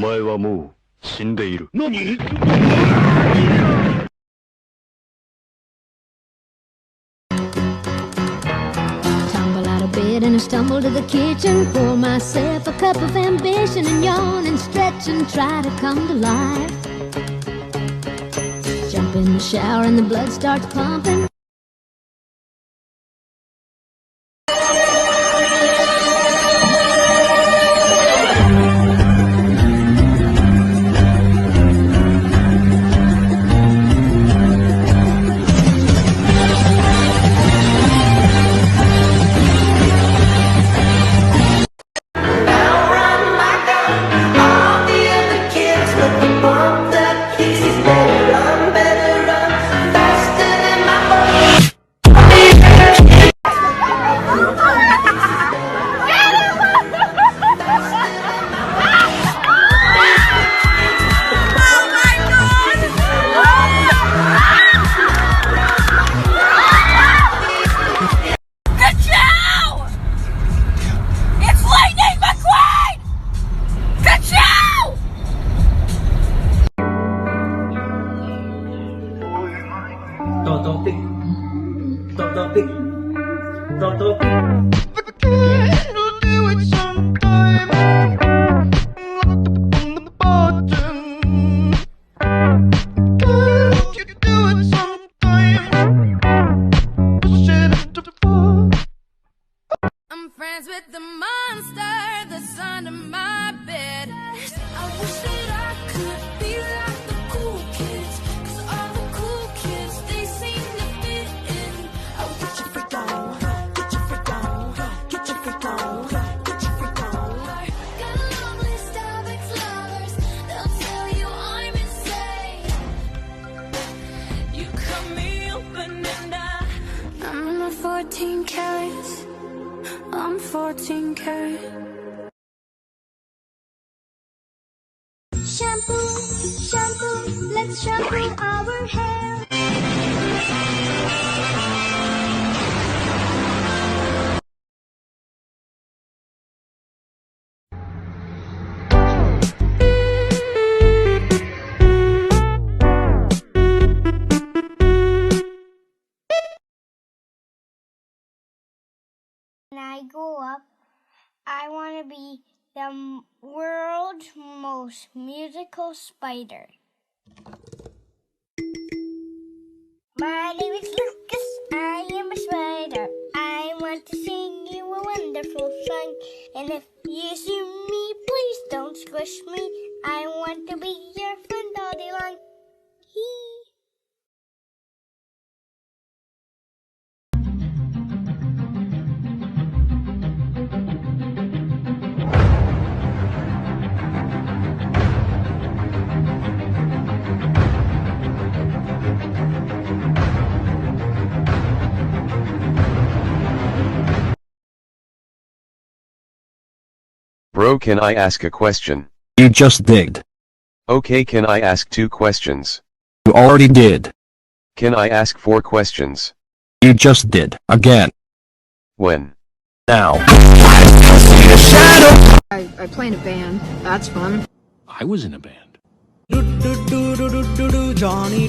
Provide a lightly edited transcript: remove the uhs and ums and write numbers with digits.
前はもう死んでいる。何？ Tumble out of bed and I stumble to the kitchen. Pour myself a cup of ambition and yawn and stretch and try to come to life. Jump in the shower and the blood starts pumping. I'm friends with the monster that's under my bed. I wish that I could be like the cool kids, 'cause all the cool kids, they seem to fit in. Oh, get your freak on, get your freak on, get your freak on, get your freak on. Got a long list of ex-lovers, they'll tell you I'm insane. You cut me open and I'm a 14 carats. I'm 14 karat. Shampoo, shampoo, let's shampoo our hair. When I grow up, I want to be the world's most musical spider. My name is Lucas, I am a spider. I want to sing you a wonderful song. And if you see me, please don't squish me. I want to be your friend all day long. Hee. Bro, can I ask a question? You just did. Okay, can I ask 2 questions? You already did. Can I ask 4 questions? You just did. Again. When? Now. I play in a band. That's fun. I was in a band. Johnny